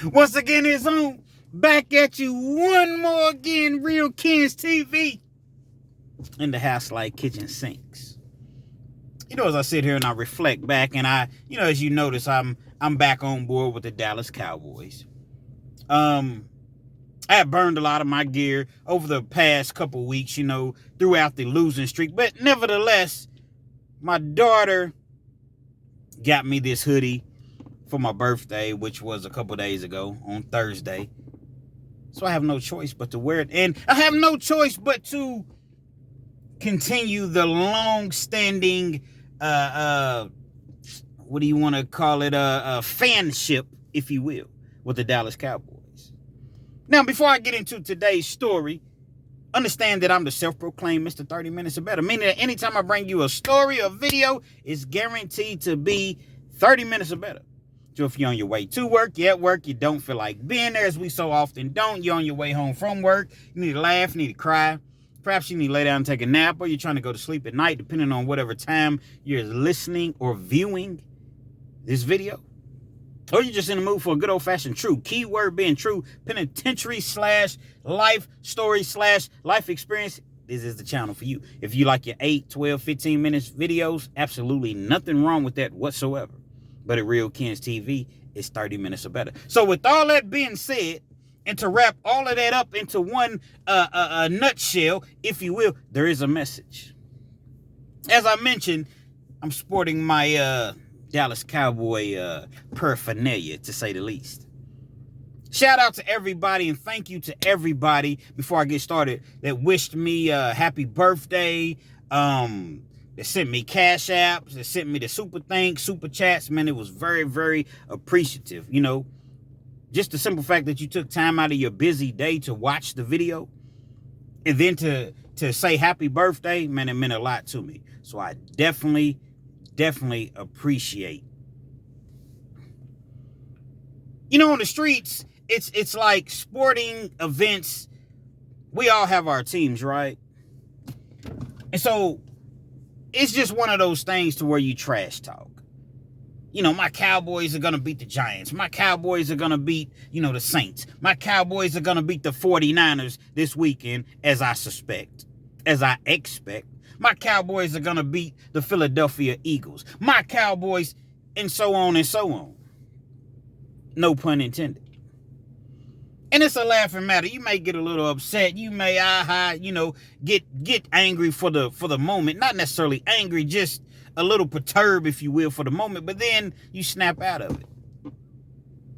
Once again, it's on. Back at you one more again, Real Kens TV. In the house like kitchen sinks. As I sit here and I reflect back, and as you notice, I'm back on board with the Dallas Cowboys. I have burned a lot of my gear over the past couple weeks, throughout the losing streak. But nevertheless, my daughter got me this hoodie for my birthday, which was a couple days ago on Thursday. So I have no choice but to wear it. And I have no choice but to continue the long-standing, what do you want to call it, fanship, if you will, with the Dallas Cowboys. Now, before I get into today's story, understand that I'm the self-proclaimed Mr. 30 Minutes or Better, meaning that anytime I bring you a story or video, it's guaranteed to be 30 minutes or better. So if you're on your way to work, you're at work, you don't feel like being there, as we so often don't, you're on your way home from work, you need to laugh, you need to cry, perhaps you need to lay down and take a nap, or you're trying to go to sleep at night, depending on whatever time you're listening or viewing this video. Or you're just in the mood for a good old-fashioned true, keyword being true, penitentiary / life story / life experience. This is the channel for you. If you like your 8, 12, 15 minutes videos, absolutely nothing wrong with that whatsoever. But at Real Kens TV, it's 30 minutes or better. So with all that being said, and to wrap all of that up into one nutshell, if you will, there is a message. As I mentioned, I'm sporting my Dallas Cowboy paraphernalia, to say the least. Shout out to everybody and thank you to everybody, before I get started, that wished me a happy birthday, that sent me cash apps, that sent me the super thanks, super chats. Man, it was very, very appreciative. Just the simple fact that you took time out of your busy day to watch the video, and then to say happy birthday, man, it meant a lot to me. So I definitely appreciate. On the streets, it's like sporting events. We all have our teams, right? And so it's just one of those things to where you trash talk. My Cowboys are going to beat the Giants. My Cowboys are going to beat, the Saints. My Cowboys are going to beat the 49ers this weekend, as I expect. My Cowboys are going to beat the Philadelphia Eagles. My Cowboys, and so on and so on. No pun intended. And it's a laughing matter. You may get a little upset. You may, get angry for the moment. Not necessarily angry, just a little perturbed, if you will, for the moment. But then you snap out of it.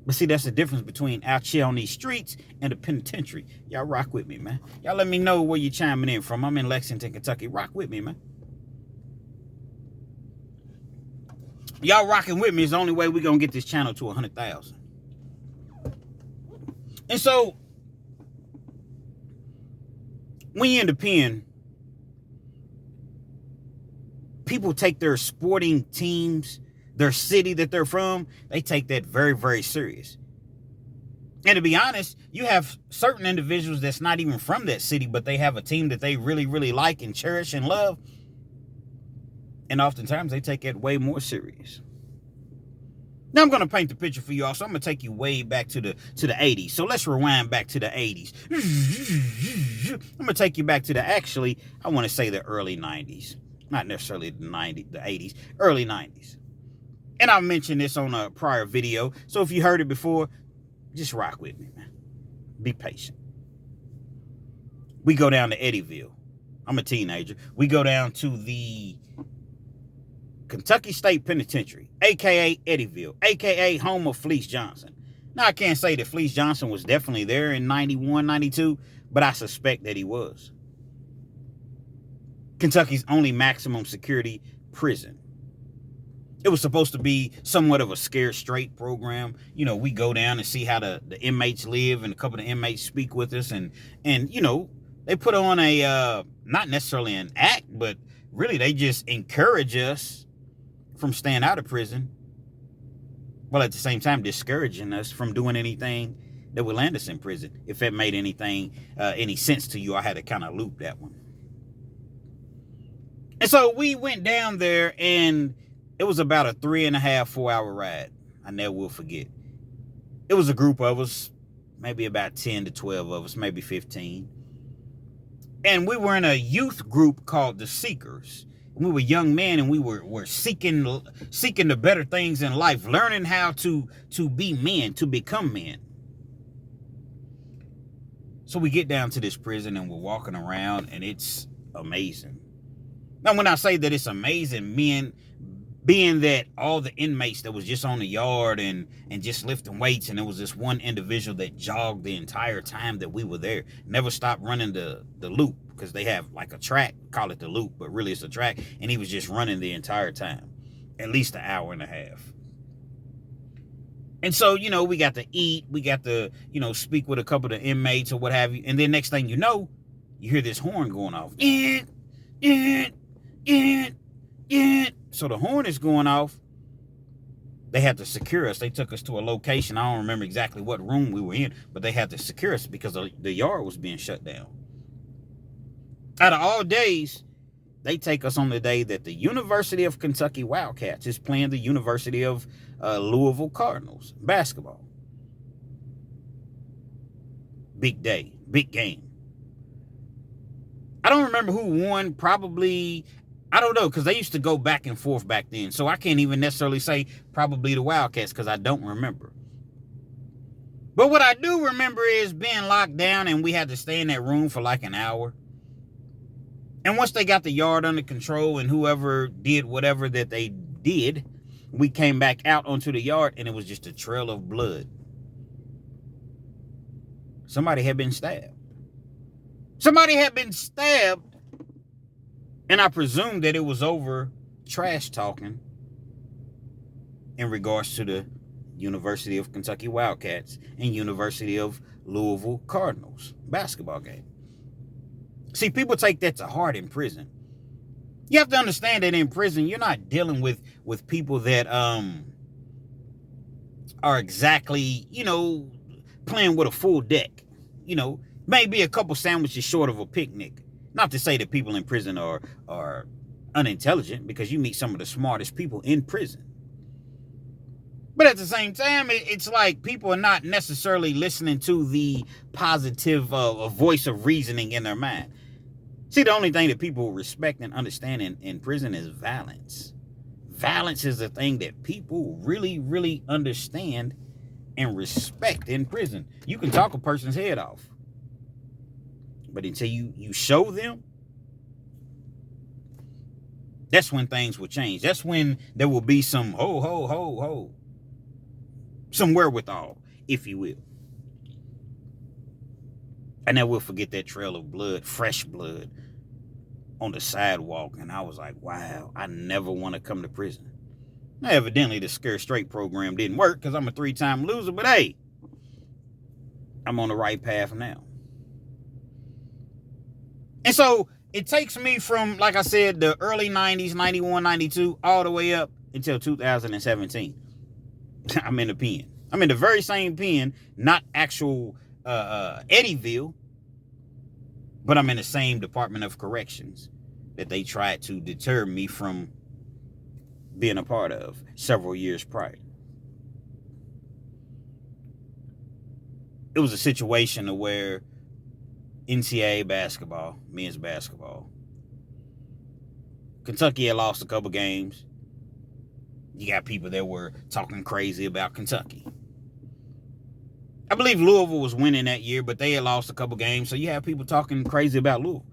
But see, that's the difference between out here on these streets and the penitentiary. Y'all rock with me, man. Y'all let me know where you're chiming in from. I'm in Lexington, Kentucky. Rock with me, man. Y'all rocking with me is the only way we're going to get this channel to 100,000. And so, when you're in the pen, people take their sporting teams, their city that they're from, they take that very, very serious. And to be honest, you have certain individuals that's not even from that city, but they have a team that they really, really like and cherish and love. And oftentimes they take it way more serious. Now I'm going to paint the picture for you all, so I'm going to take you way back to the 80s. So let's rewind back to the 80s. I'm going to take you back to I want to say the early 90s. Not necessarily the 80s, early 90s. And I mentioned this on a prior video, so if you heard it before, just rock with me, man. Be patient. We go down to Eddyville. I'm a teenager. We go down to the Kentucky State Penitentiary, a.k.a. Eddyville, a.k.a. home of Fleece Johnson. Now, I can't say that Fleece Johnson was definitely there in 91, 92, but I suspect that he was. Kentucky's only maximum security prison. It was supposed to be somewhat of a scared straight program. We go down and see how the inmates live, and a couple of the inmates speak with us, and they put on a, not necessarily an act, but really they just encourage us from staying out of prison, while at the same time discouraging us from doing anything that would land us in prison. If that made any sense to you, I had to kind of loop that one. And so we went down there, and it was about a 3.5, 4 hour ride. I never will forget. It was a group of us, maybe about 10 to 12 of us, maybe 15. And we were in a youth group called the Seekers. We were young men, and we were seeking the better things in life, learning how to be men, to become men. So we get down to this prison, and we're walking around, and it's amazing. Now, when I say that it's amazing, being that all the inmates that was just on the yard and just lifting weights, and there was this one individual that jogged the entire time that we were there, never stopped running the loop, because they have like a track, call it the loop, but really it's a track, and he was just running the entire time, at least an hour and a half. And so, we got to eat, we got to, speak with a couple of the inmates or what have you, and then next thing you know, you hear this horn going off. So the horn is going off. They had to secure us. They took us to a location. I don't remember exactly what room we were in, but they had to secure us because the yard was being shut down. Out of all days, they take us on the day that the University of Kentucky Wildcats is playing the University of Louisville Cardinals basketball. Big day, big game. I don't remember who won. Probably, I don't know, because they used to go back and forth back then. So I can't even necessarily say probably the Wildcats, because I don't remember. But what I do remember is being locked down, and we had to stay in that room for like an hour. And once they got the yard under control, and whoever did whatever that they did, we came back out onto the yard, and it was just a trail of blood. Somebody had been stabbed. Somebody had been stabbed, and I presume that it was over trash talking in regards to the University of Kentucky Wildcats and University of Louisville Cardinals basketball game. See, people take that to heart in prison. You have to understand that in prison, you're not dealing with people that are exactly, playing with a full deck. Maybe a couple sandwiches short of a picnic. Not to say that people in prison are unintelligent, because you meet some of the smartest people in prison. But at the same time, it's like people are not necessarily listening to the positive voice of reasoning in their mind. See, the only thing that people respect and understand in prison is violence. Violence is the thing that people really, really understand and respect in prison. You can talk a person's head off, but until you show them, that's when things will change. That's when there will be some ho, ho, ho, ho. Some wherewithal, if you will. I never will forget that trail of blood, fresh blood, on the sidewalk. And I was like, wow, I never want to come to prison. Now, evidently, the Scare Straight program didn't work, because I'm a 3-time loser. But hey, I'm on the right path now. And so it takes me from, like I said, the early 90s, 91, 92, all the way up until 2017. I'm in the pen. I'm in the very same pen, not actual Eddyville, but I'm in the same Department of Corrections that they tried to deter me from being a part of several years prior. It was a situation where NCAA basketball, men's basketball, Kentucky had lost a couple games. You got people that were talking crazy about Kentucky. I believe Louisville was winning that year, but they had lost a couple games, so you have people talking crazy about Louisville.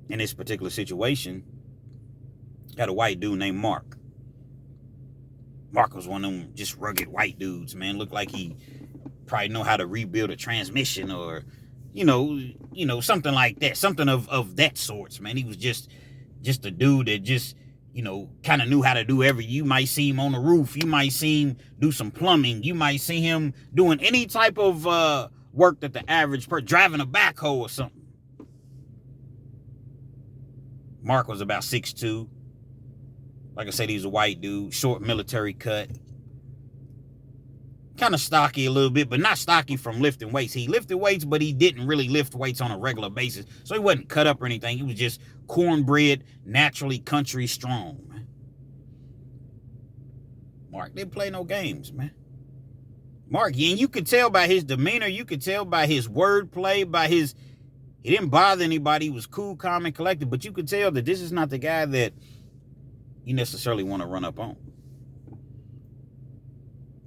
In this particular situation, had a white dude named Mark. Mark was one of them just rugged white dudes, man. Looked like he probably know how to rebuild a transmission, or, something like that. Something of that sorts, man. He was just a dude that just, kind of knew how to do you might see him on the roof. You might see him do some plumbing. You might see him doing any type of work that the average person, driving a backhoe or something. Mark was about 6'2". Like I said, he was a white dude, short military cut. Kind of stocky a little bit, but not stocky from lifting weights. He lifted weights, but he didn't really lift weights on a regular basis. So he wasn't cut up or anything. He was just cornbread, naturally country strong. Mark didn't play no games, man. Mark, and you could tell by his demeanor, you could tell by his wordplay, he didn't bother anybody. He was cool, calm, and collected, but you could tell that this is not the guy that you necessarily want to run up on.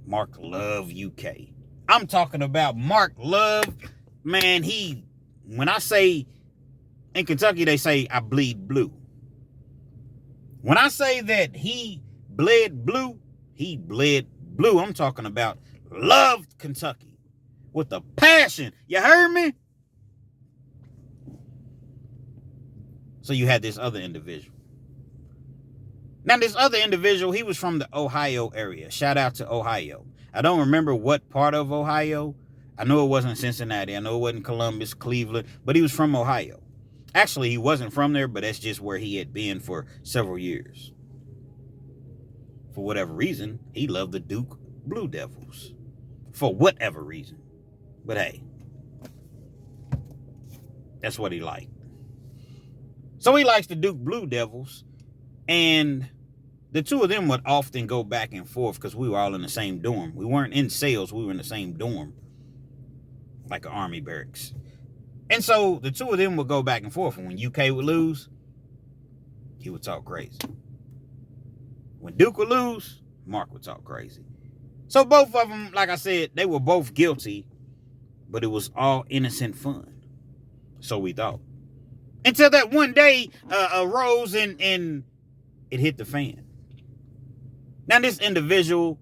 Mark Love UK. I'm talking about Mark Love. Man, when I say, in Kentucky, they say, I bleed blue. When I say that he bled blue, he bled blue. I'm talking about loved Kentucky with a passion. You heard me? So you had this other individual. Now, this other individual, he was from the Ohio area. Shout out to Ohio. I don't remember what part of Ohio. I know it wasn't Cincinnati. I know it wasn't Columbus, Cleveland, but he was from Ohio. Actually, he wasn't from there, but that's just where he had been for several years. For whatever reason, he loved the Duke Blue Devils. For whatever reason. But hey, that's what he liked. So he likes the Duke Blue Devils. And the two of them would often go back and forth because we were all in the same dorm. We weren't in sales. We were in the same dorm. Like an army barracks. And so the two of them would go back and forth. And when UK would lose, he would talk crazy. When Duke would lose, Mark would talk crazy. So both of them, like I said, they were both guilty. But it was all innocent fun. So we thought. Until that one day arose and it hit the fan. Now this individual,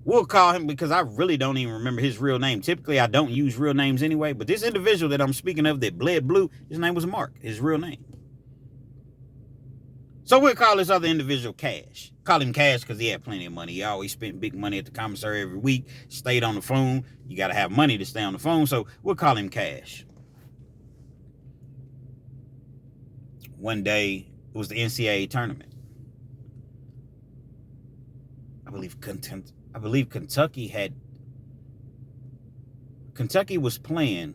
we'll call him, because I really don't even remember his real name. Typically, I don't use real names anyway. But this individual that I'm speaking of that bled blue, his name was Mark, his real name. So we'll call this other individual Cash. Call him Cash because he had plenty of money. He always spent big money at the commissary every week. Stayed on the phone. You got to have money to stay on the phone. So we'll call him Cash. One day, it was the NCAA tournament. I believe Kentucky was playing,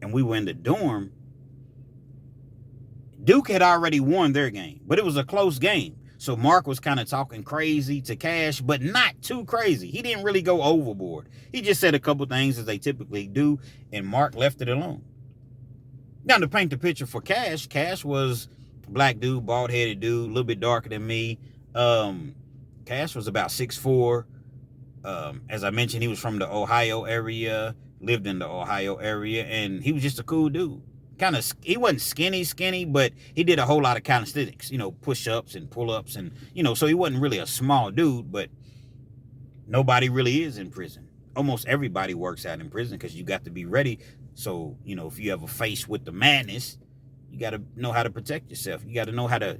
and we were in the dorm. Duke had already won their game, but it was a close game. So Mark was kind of talking crazy to Cash, but not too crazy. He didn't really go overboard. He just said a couple things as they typically do, and Mark left it alone. Now, to paint the picture for Cash, Cash was a black dude, bald-headed dude, a little bit darker than me. Cash was about 6'4". As I mentioned, he was from the Ohio area, lived in the Ohio area, and he was just a cool dude. He wasn't skinny, but he did a whole lot of calisthenics, push-ups and pull-ups, and, so he wasn't really a small dude, but nobody really is in prison. Almost everybody works out in prison because you got to be ready. So, if you ever faced with the madness, you got to know how to protect yourself. You got to know how to,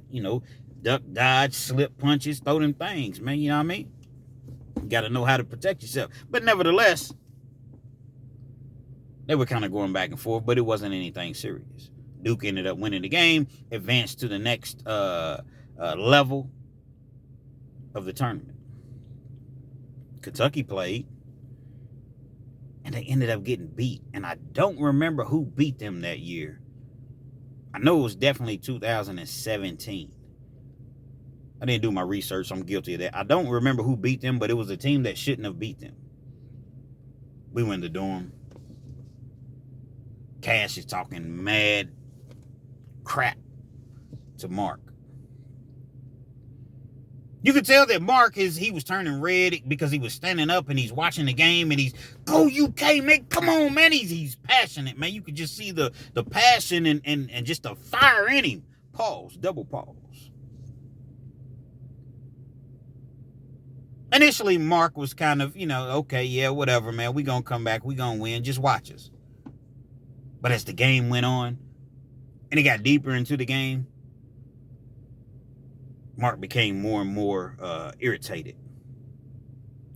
duck, dodge, slip punches, throw them things, man. You know what I mean? You got to know how to protect yourself. But nevertheless, they were kind of going back and forth, but it wasn't anything serious. Duke ended up winning the game, advanced to the next level of the tournament. Kentucky played, and they ended up getting beat. And I don't remember who beat them that year. I know it was definitely 2017. I didn't do my research, so I'm guilty of that. I don't remember who beat them, but it was a team that shouldn't have beat them. We went to the dorm. Cash is talking mad crap to Mark. You could tell that Mark, he was turning red because he was standing up and he's watching the game and he's, go UK, man, come on, man. He's passionate, man. You could just see the passion and just the fire in him. Pause, double pause. Initially, Mark was kind of, okay, yeah, whatever, man. We gonna come back. We gonna win. Just watch us. But as the game went on and it got deeper into the game, Mark became more and more irritated.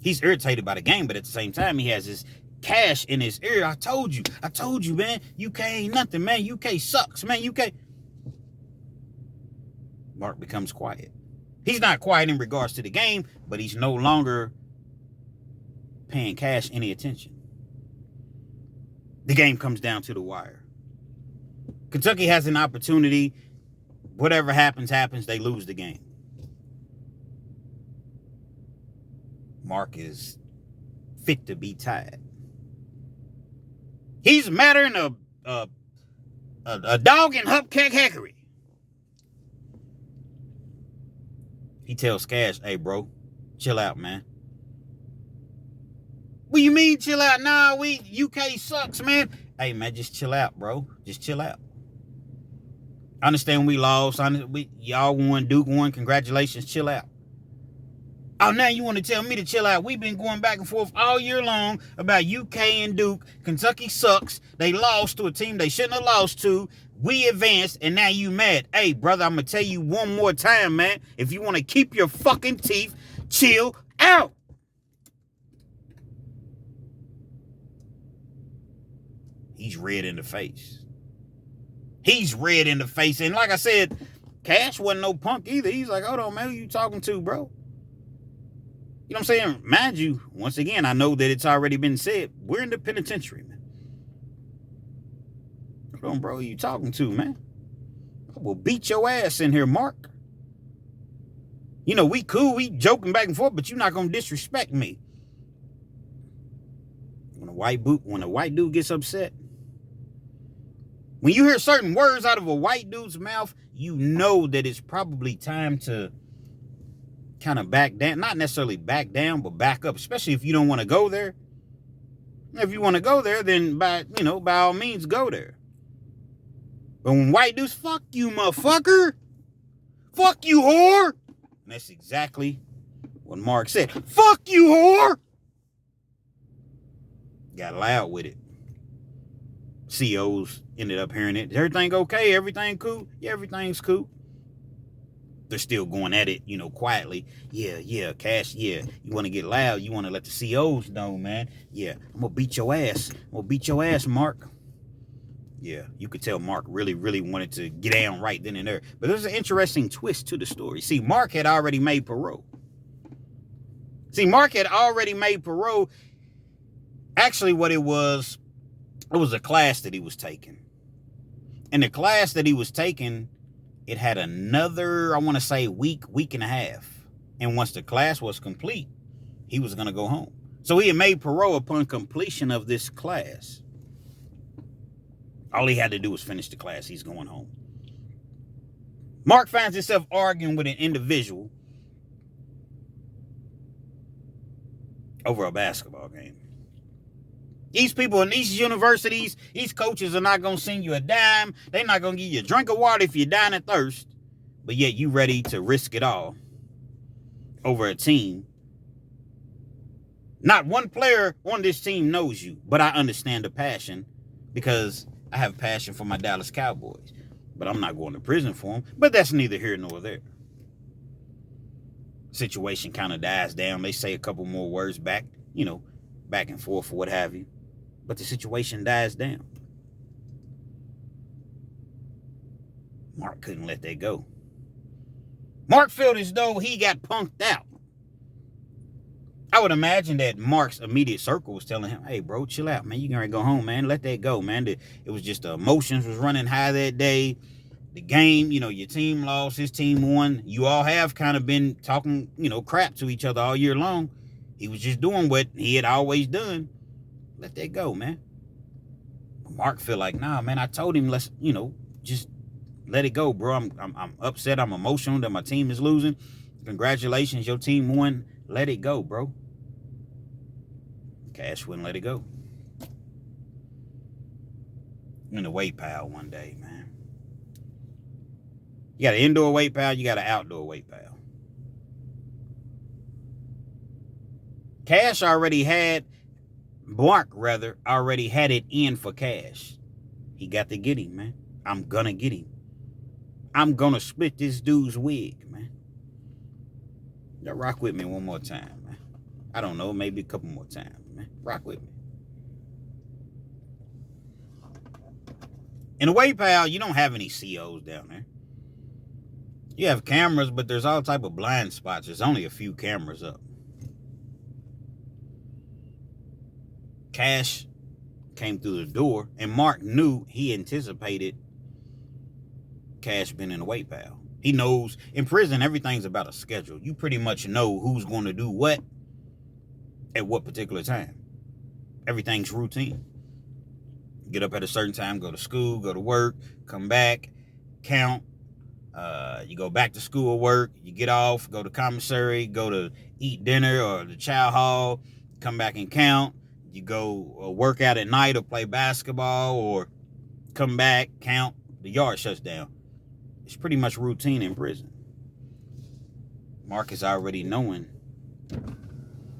He's irritated by the game, but at the same time, he has this Cash in his ear. I told you, man. UK ain't nothing, man. UK sucks, man. UK. Mark becomes quiet. He's not quiet in regards to the game, but he's no longer paying Cash any attention. The game comes down to the wire. Kentucky has an opportunity. Whatever happens. They lose the game. Mark is fit to be tied. He's madder than a dog in hubcap hackery. He tells Cash, hey, bro, chill out, man. What you mean chill out? Nah, UK sucks, man. Hey, man, just chill out, bro. Just chill out. I understand we lost. Y'all won, Duke won. Congratulations, chill out. Oh, now you want to tell me to chill out? We've been going back and forth all year long about UK and Duke. Kentucky sucks. They lost to a team they shouldn't have lost to. We advanced, and now you mad. Hey, brother, I'm going to tell you one more time, man. If you want to keep your fucking teeth, chill out. He's red in the face. He's red in the face. And like I said, Cash wasn't no punk either. He's like, hold on, man, who you talking to, bro? You know what I'm saying? Mind you, once again, I know that it's already been said, we're in the penitentiary, man. Hold on, bro, who you talking to, man? I will beat your ass in here, Mark. You know, we cool, we joking back and forth, but you're not going to disrespect me. When a white dude gets upset, when you hear certain words out of a white dude's mouth, you know that it's probably time to kind of back down. Not necessarily back down, but back up, especially if you don't want to go there. If you want to go there, then by all means, go there. But when white dudes, fuck you, motherfucker. Fuck you, whore. And that's exactly what Mark said. Fuck you, whore. Got loud with it. COs ended up hearing it. Is everything okay? Everything cool? Yeah, everything's cool. They're still going at it, quietly. Yeah, Cash, yeah. You want to get loud. You want to let the COs know, man. Yeah, I'm going to beat your ass. I'm going to beat your ass, Mark. Yeah, you could tell Mark really, really wanted to get down right then and there. But there's an interesting twist to the story. See, Mark had already made parole. Actually, what it was a class that he was taking. And the class that he was taking, it had another, I want to say, week and a half. And once the class was complete, he was going to go home. So he had made parole upon completion of this class. All he had to do was finish the class. He's going home. Mark finds himself arguing with an individual over a basketball game. These people in these universities, these coaches are not going to send you a dime. They're not going to give you a drink of water if you're dying of thirst. But yet you ready to risk it all over a team. Not one player on this team knows you, but I understand the passion because I have passion for my Dallas Cowboys. But I'm not going to prison for them. But that's neither here nor there. Situation kind of dies down. They say a couple more words back, back and forth or what have you. But the situation dies down. Mark couldn't let that go. Mark felt as though he got punked out. I would imagine that Mark's immediate circle was telling him, hey, bro, chill out, man. You're going to go home, man. Let that go, man. It was just the emotions was running high that day. The game, your team lost, his team won. You all have kind of been talking, crap to each other all year long. He was just doing what he had always done. Let that go, man. Mark feel like, nah, man, I told him, let's, just let it go, bro. I'm upset. I'm emotional that my team is losing. Congratulations, your team won. Let it go, bro. Cash wouldn't let it go. In the weight pile one day, man. You got an indoor weight pile, you got an outdoor weight pile. Mark already had it in for Cash. He got to get him, man. I'm gonna get him. I'm gonna split this dude's wig, man. Y'all rock with me one more time, man. I don't know, maybe a couple more times, man. Rock with me. In the weight pile, you don't have any COs down there. You have cameras, but there's all type of blind spots. There's only a few cameras up. Cash came through the door, and Mark knew he anticipated Cash being in the weight pile. He knows in prison, everything's about a schedule. You pretty much know who's going to do what At what particular time? Everything's routine. Get up at a certain time, go to school, go to work, come back, count. You go back to school or work, you get off, go to commissary, go to eat dinner or the chow hall, come back and count. You go work out at night or play basketball or come back, count. The yard shuts down. It's pretty much routine in prison. Mark is already knowing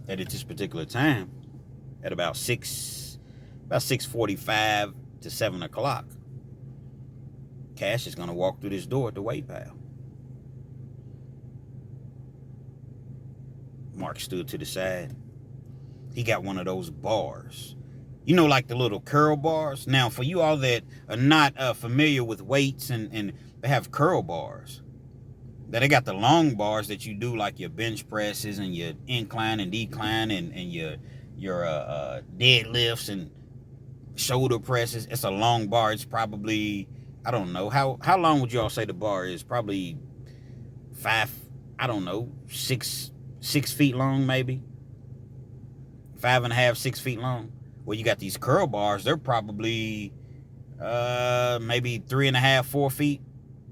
that at this particular time, at about 6:45 to 7 o'clock, Cash is going to walk through this door at the weight pile. Mark stood to the side. He got one of those bars. You know, like the little curl bars? Now, for you all that are not familiar with weights and they have curl bars. Now, they got the long bars that you do like your bench presses and your incline and decline and your deadlifts and shoulder presses. It's a long bar. It's probably, I don't know. How long would you all say the bar is? Probably 6 feet long, maybe. 5.5, 6 feet long. Well, you got these curl bars. They're probably maybe 3.5, 4 feet,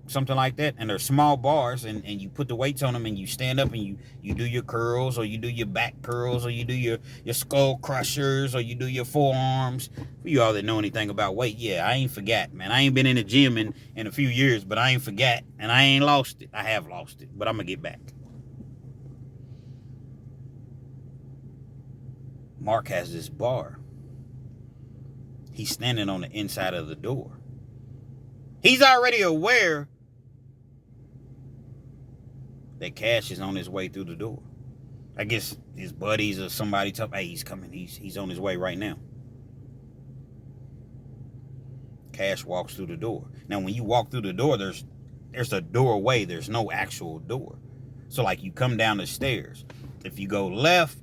something like that. And they're small bars, and you put the weights on them, and you stand up, and you do your curls, or you do your back curls, or you do your skull crushers, or you do your forearms. For you all that know anything about weight, yeah, I ain't forgot, man. I ain't been in the gym in a few years, but I ain't forgot, and I ain't lost it. I have lost it, but I'm going to get back. Mark has this bar. He's standing on the inside of the door. He's already aware that Cash is on his way through the door. I guess his buddies or somebody tell him, hey, he's coming. He's on his way right now. Cash walks through the door. Now, when you walk through the door, there's a doorway. There's no actual door. So, like, you come down the stairs. If you go left,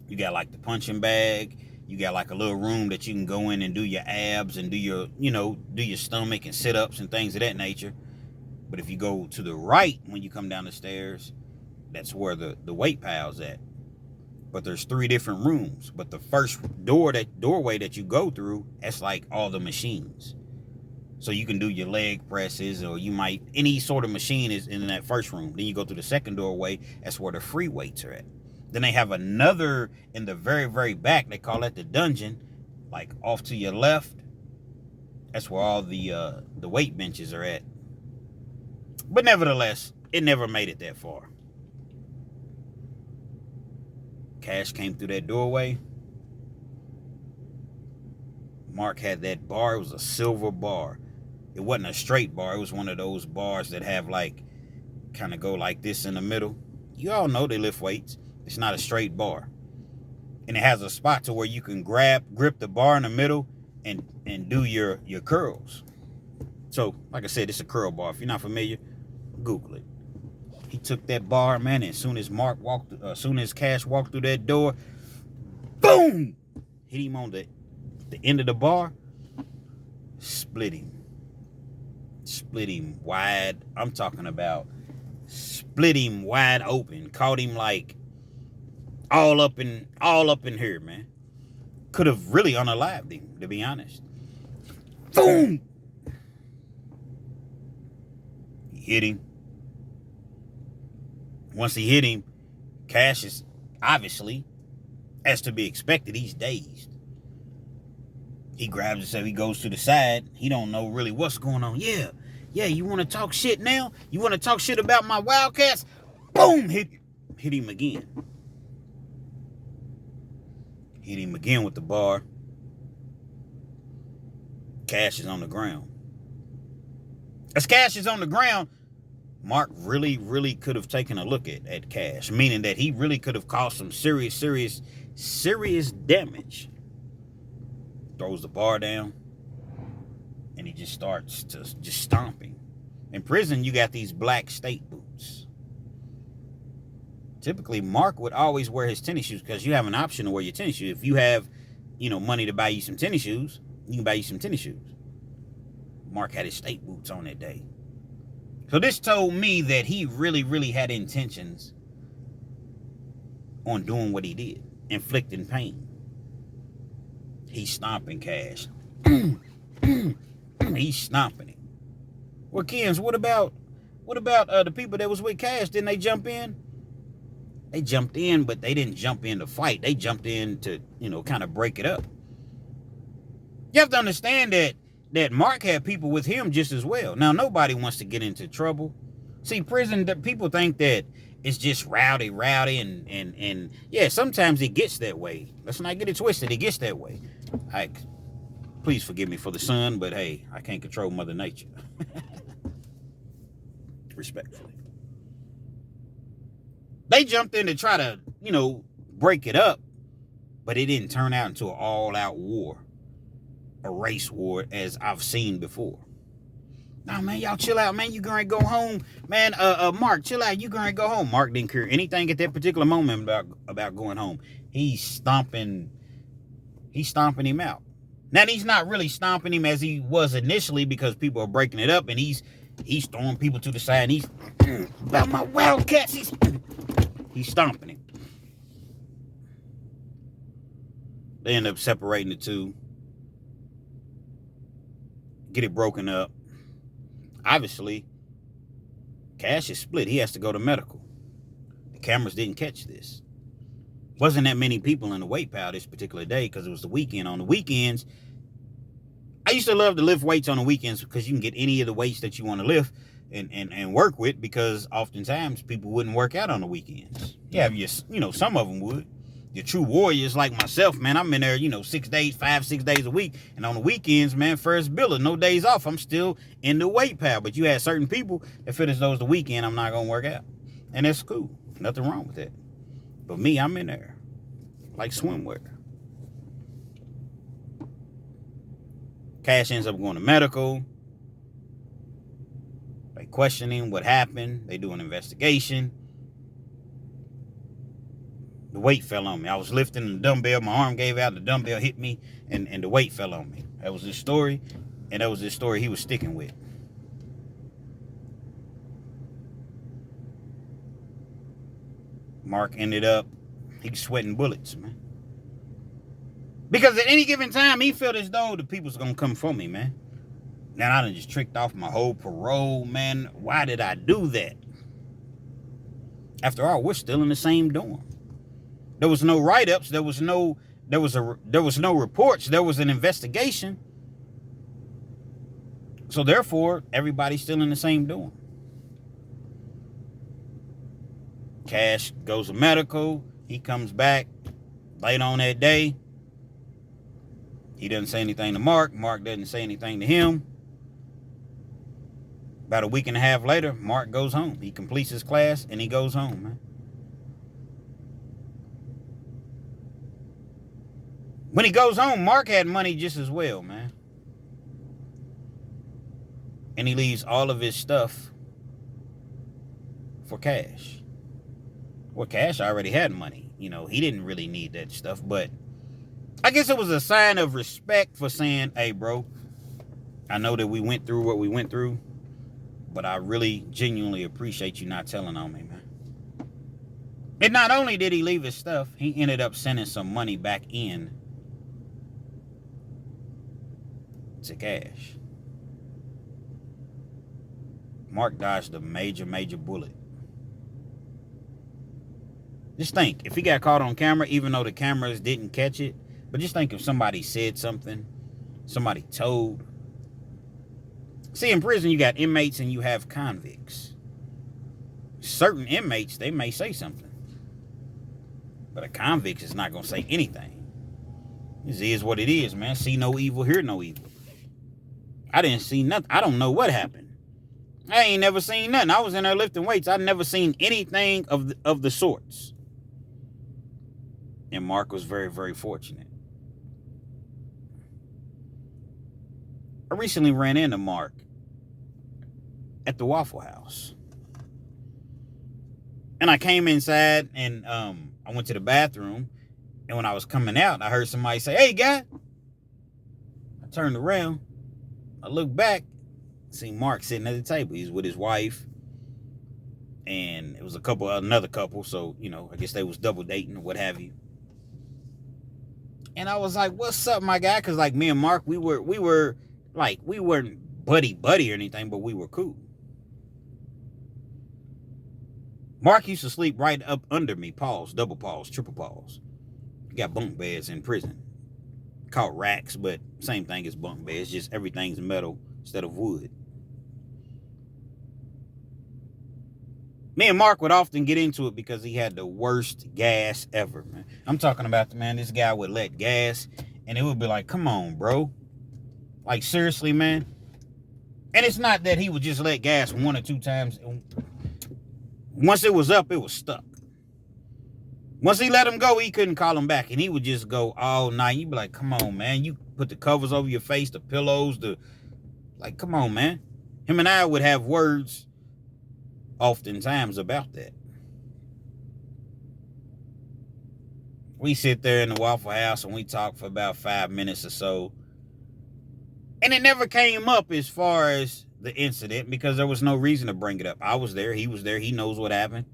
you got like the punching bag. You got like a little room that you can go in and do your abs and do your stomach and sit-ups and things of that nature. But if you go to the right when you come down the stairs, that's where the weight pile's at. But there's 3 different rooms. But the first doorway that you go through, that's like all the machines. So you can do your leg presses, or any sort of machine is in that first room. Then you go through the second doorway, that's where the free weights are at. Then they have another in the very, very back. They call it the dungeon. Like off to your left. That's where all the weight benches are at. But nevertheless, it never made it that far. Cash came through that doorway. Mark had that bar. It was a silver bar. It wasn't a straight bar. It was one of those bars that have like, kind of go like this in the middle. You all know they lift weights. It's not a straight bar. And it has a spot to where you can grip the bar in the middle and do your curls. So, like I said, it's a curl bar. If you're not familiar, Google it. He took that bar, man, and as soon as Cash walked through that door, boom! Hit him on the end of the bar, split him wide. I'm talking about split him wide open. Caught him like all up in here, man. Could have really unalived him, to be honest. Boom! He hit him. Once he hit him, Cash is obviously, as to be expected, he's dazed. He grabs himself, he goes to the side. He don't know really what's going on. Yeah, you want to talk shit now? You want to talk shit about my Wildcats? Boom! Hit him again. Hit him again with the bar. Cash is on the ground. As Cash is on the ground, Mark really, really could have taken a look at Cash, meaning that he really could have caused some serious damage. Throws the bar down, and he just starts to just stomping. In prison, you got these black state boots. Typically, Mark would always wear his tennis shoes because you have an option to wear your tennis shoes. If you have, money to buy you some tennis shoes, you can buy you some tennis shoes. Mark had his state boots on that day. So this told me that he really, really had intentions on doing what he did. inflicting pain. He's stomping Cash. He's stomping it. Well, Kens, what about the people that was with Cash? Didn't they jump in? They jumped in, but they didn't jump in to fight. They jumped in to, kind of break it up. You have to understand that Mark had people with him just as well. Now, nobody wants to get into trouble. See, prison, people think that it's just rowdy, and yeah, sometimes it gets that way. Let's not get it twisted. It gets that way. Please forgive me for the sun, but hey, I can't control Mother Nature. Respectfully. They jumped in to try to, break it up, but it didn't turn out into an all-out war, a race war, as I've seen before. Nah, man, y'all chill out, man. You gonna go home, man. Mark, chill out. You gonna go home. Mark didn't care anything at that particular moment about going home. He's stomping him out. Now, he's not really stomping him as he was initially because people are breaking it up, and he's throwing people to the side. And he's about my Wildcats. He's stomping him. They end up separating the two. Get it broken up. Obviously, Cash is split. He has to go to medical. The cameras didn't catch this. Wasn't that many people in the weight pile this particular day because it was the weekend. On the weekends, I used to love to lift weights on the weekends because you can get any of the weights that you want to lift and work with, because oftentimes people wouldn't work out on the weekends. Yeah, some of them would. Your true warriors like myself, man, I'm in there, 6 days, 5-6 days a week. And on the weekends, man, first biller, no days off. I'm still in the weight pile. But you had certain people that feel as though it's the weekend, I'm not going to work out. And that's cool. Nothing wrong with that. But me, I'm in there like swimwear. Cash ends up going to medical. They questioning what happened. They do an investigation. The weight fell on me. I was lifting the dumbbell. My arm gave out. The dumbbell hit me, and the weight fell on me. That was his story, and that was his story he was sticking with. Mark ended up, he's sweating bullets, man. Because at any given time, he felt as though the people's going to come for me, man. Now, I done just tricked off my whole parole, man. Why did I do that? After all, we're still in the same dorm. There was no write-ups. There was no reports. There was an investigation. So therefore, everybody's still in the same dorm. Cash goes to medical. He comes back late on that day. He doesn't say anything to Mark. Mark doesn't say anything to him. About a week and a half later, Mark goes home. He completes his class and he goes home, man. When he goes home, Mark had money just as well, man. And he leaves all of his stuff for Cash. Well, Cash already had money. He didn't really need that stuff. But I guess it was a sign of respect for saying, hey, bro, I know that we went through what we went through, but I really genuinely appreciate you not telling on me, man. And not only did he leave his stuff, he ended up sending some money back in to Cash. Mark dodged a major bullet. Just think, if he got caught on camera, even though the cameras didn't catch it, but just think if somebody said something, somebody told. See, in prison, you got inmates and you have convicts. Certain inmates, they may say something. But a convict is not going to say anything. This is what it is, man. See no evil, hear no evil. I didn't see nothing. I don't know what happened. I ain't never seen nothing. I was in there lifting weights. I'd never seen anything of the sorts. And Mark was very, very fortunate. I recently ran into Mark at the Waffle House. And I came inside and I went to the bathroom. And when I was coming out, I heard somebody say, hey, guy. I turned around. I looked back. See Mark sitting at the table. He's with his wife. And it was another couple. So, I guess they was double dating or what have you. And I was like, what's up, my guy? Because, like, me and Mark, we weren't buddy or anything, but we were cool. Mark used to sleep right up under me. Pause, double pause, triple pause. Got bunk beds in prison. Called racks, but same thing as bunk beds. Just everything's metal instead of wood. Me and Mark would often get into it because he had the worst gas ever, man. I'm talking about, man, this guy would let gas, and it would be like, come on, bro. Like, seriously, man. And it's not that he would just let gas 1 or 2 times. Once it was up, it was stuck. Once he let him go, he couldn't call him back, and he would just go all night. You'd be like, come on, man. You put the covers over your face, the pillows, like, come on, man. Him and I would have words oftentimes about that. We sit there in the Waffle House and we talk for about 5 minutes or so. And it never came up as far as the incident because there was no reason to bring it up. I was there. He was there. He knows what happened.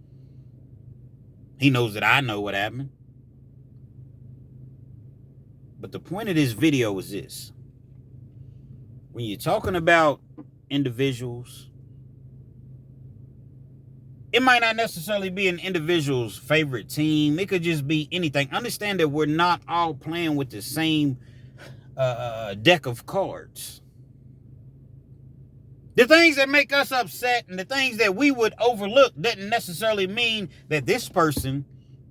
He knows that I know what happened. But the point of this video is this. When you're talking about individuals, it might not necessarily be an individual's favorite team. It could just be anything. Understand that we're not all playing with the same deck of cards. The things that make us upset and the things that we would overlook doesn't necessarily mean that this person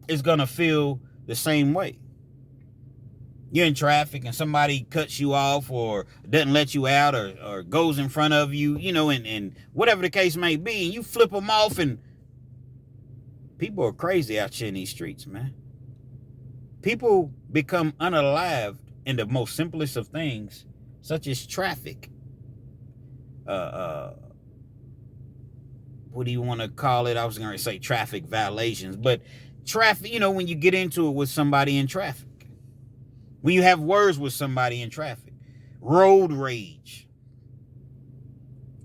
is going to feel the same way. You're in traffic and somebody cuts you off or doesn't let you out or goes in front of you, you know, and whatever the case may be, and you flip them off, and people are crazy out here in these streets, man. People become unalived in the most simplest of things, such as traffic. What do you want to call it? I was going to say traffic violations, but traffic, you know, when you get into it with somebody in traffic, when you have words with somebody in traffic, road rage.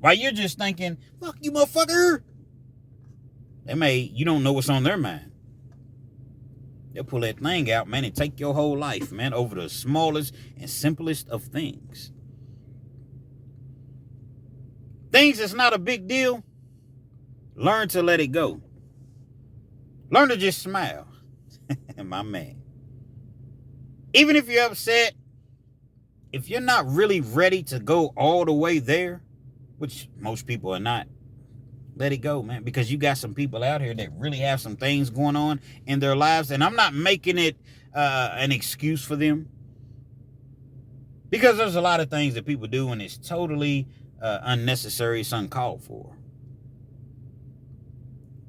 While you're just thinking, fuck you, motherfucker. You don't know what's on their mind. They'll pull that thing out, man, and take your whole life, man, over the smallest and simplest of things. Things that's not a big deal, learn to let it go. Learn to just smile. My man. Even if you're upset, if you're not really ready to go all the way there, which most people are not, let it go, man, because you got some people out here that really have some things going on in their lives, and I'm not making it an excuse for them, because there's a lot of things that people do and it's totally unnecessary, it's uncalled for.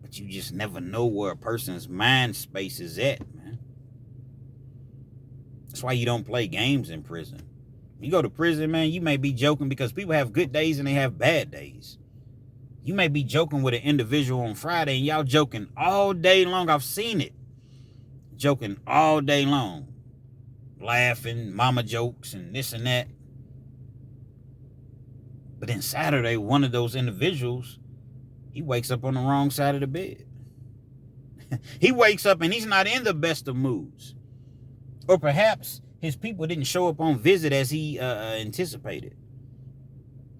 But you just never know where a person's mind space is at, man. That's why you don't play games in prison. You go to prison, man, you may be joking because people have good days and they have bad days. You may be joking with an individual on Friday and y'all joking all day long. I've seen it. Joking all day long. Laughing, mama jokes and this and that. But then Saturday, one of those individuals, he wakes up on the wrong side of the bed. He wakes up and he's not in the best of moods. Or perhaps his people didn't show up on visit as he anticipated.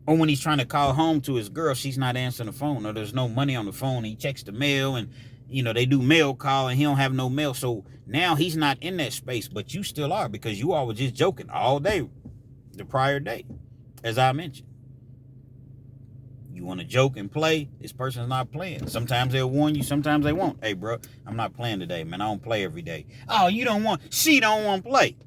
Or when he's trying to call home to his girl, she's not answering the phone, or there's no money on the phone. He checks the mail and, you know, they do mail call and he don't have no mail. So now he's not in that space, but you still are because you all were just joking all day the prior day, as I mentioned. You want to joke and play, this person's not playing. Sometimes they'll warn you, sometimes they won't. Hey, bro, I'm not playing today, man. I don't play every day. Oh, she don't want to play.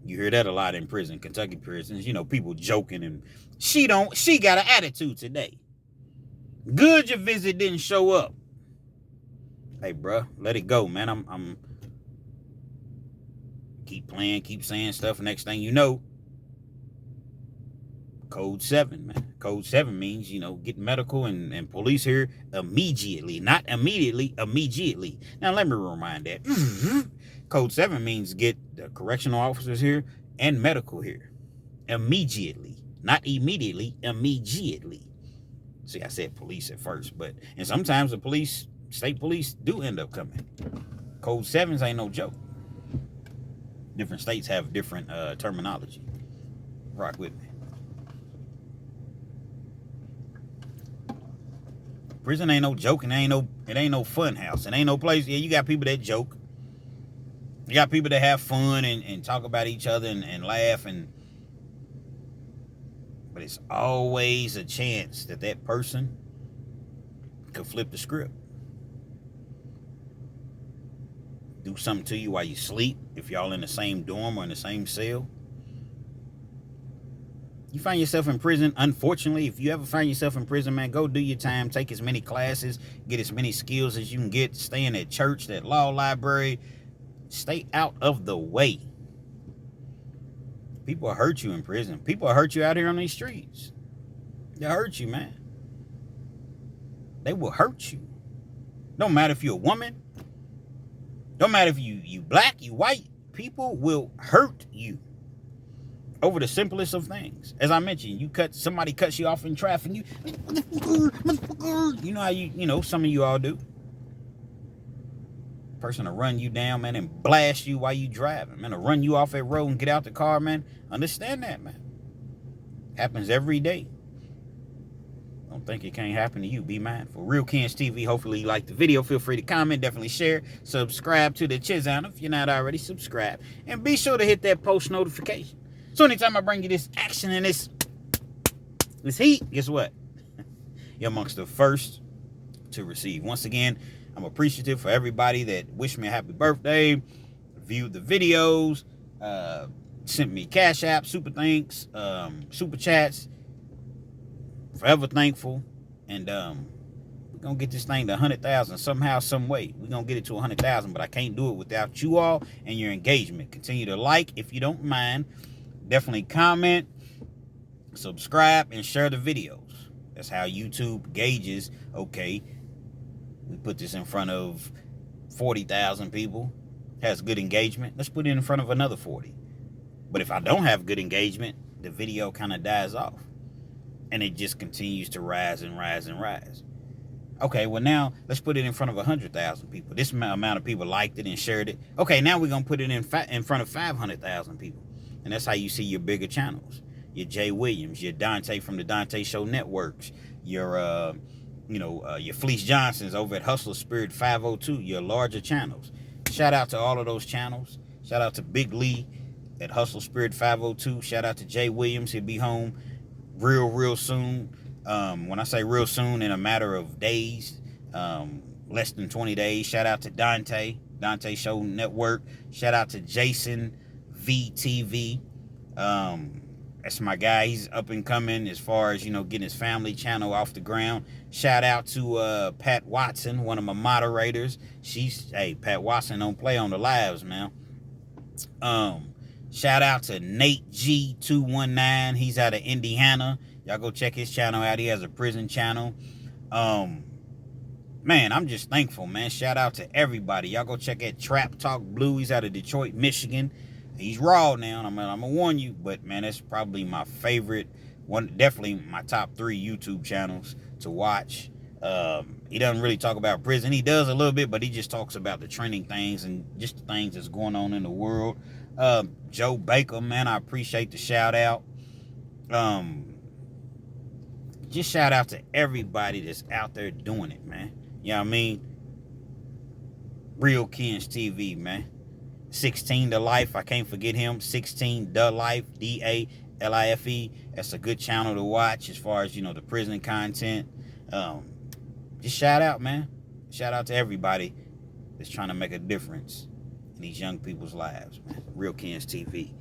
You hear that a lot in prison, Kentucky prisons. You know, people joking and she got an attitude today. Good your visit didn't show up. Hey, bro, let it go, man. I'm keep playing, keep saying stuff. Next thing you know, Code 7, man. Code 7 means, you know, get medical and police here immediately. Not immediately, immediately. Now, let me remind that. Code 7 means get the correctional officers here and medical here. Immediately. Not immediately, immediately. See, I said police at first, and sometimes the police, state police, do end up coming. Code 7s ain't no joke. Different states have different terminology. Rock with me. Prison ain't no joke, and it ain't no fun house. It ain't no place. Yeah, you got people that joke. You got people that have fun and talk about each other and laugh, but it's always a chance that person could flip the script. Do something to you while you sleep, if y'all in the same dorm or in the same cell. You find yourself in prison, unfortunately, if you ever find yourself in prison, man, go do your time, take as many classes, get as many skills as you can get, stay in that church, that law library, stay out of the way. People will hurt you in prison. People will hurt you out here on these streets. They'll hurt you, man. They will hurt you. Don't matter if you're a woman. Don't matter if you black, you white. People will hurt you over the simplest of things. As I mentioned, somebody cuts you off in traffic. You know how some of you all do. Person to run you down, man, and blast you while you driving, man, to run you off that road and get out the car, man. Understand that, man. Happens every day. Don't think it can't happen to you. Be mindful. Real Kens TV. Hopefully you liked the video. Feel free to comment. Definitely share. Subscribe to the channel if you're not already subscribed. And be sure to hit that post notification. So anytime I bring you this action and this heat, guess what? You're amongst the first to receive. Once again, I'm appreciative for everybody that wished me a happy birthday, viewed the videos, sent me Cash App, super thanks, super chats. Forever thankful. And we're going to get this thing to 100,000 somehow, some way. We're going to get it to 100,000, but I can't do it without you all and your engagement. Continue to like if you don't mind. Definitely comment, subscribe, and share the videos. That's how YouTube gauges, okay, we put this in front of 40,000 people, has good engagement. Let's put it in front of another 40. But if I don't have good engagement, the video kind of dies off. And it just continues to rise and rise and rise. Okay, well now, let's put it in front of 100,000 people. This amount of people liked it and shared it. Okay, now we're going to put it in front of 500,000 people. And that's how you see your bigger channels. Your Jay Williams, your Dante from the Dante Show Networks, your Fleece Johnsons over at Hustler Spirit 502, your larger channels. Shout out to all of those channels. Shout out to Big Lee at Hustler Spirit 502. Shout out to Jay Williams. He'll be home real soon. When I say real soon, in a matter of days, less than 20 days. Shout out to Dante Show Network. Shout out to Jason VTV. That's my guy. He's up and coming as far as, getting his family channel off the ground. Shout out to Pat Watson, one of my moderators. Pat Watson don't play on the lives, man. Shout out to Nate G219. He's out of Indiana. Y'all go check his channel out. He has a prison channel. Man, I'm just thankful, man. Shout out to everybody. Y'all go check out Trap Talk Blue. He's out of Detroit, Michigan. He's raw now, and I'm gonna warn you, but man, that's probably my favorite one. Definitely my top 3 YouTube channels to watch. He doesn't really talk about prison. He does a little bit, but he just talks about the trending things and just the things that's going on in the world. Joe Baker, man, I appreciate the shout out. Just shout out to everybody that's out there doing it, man. You know what I mean? Real Kens TV, man. 16 to Life, I can't forget him. 16 the Life, DALIFE. That's a good channel to watch as far as, the prison content. Just shout out, man. Shout out to everybody that's trying to make a difference in these young people's lives, man. Real Kens TV.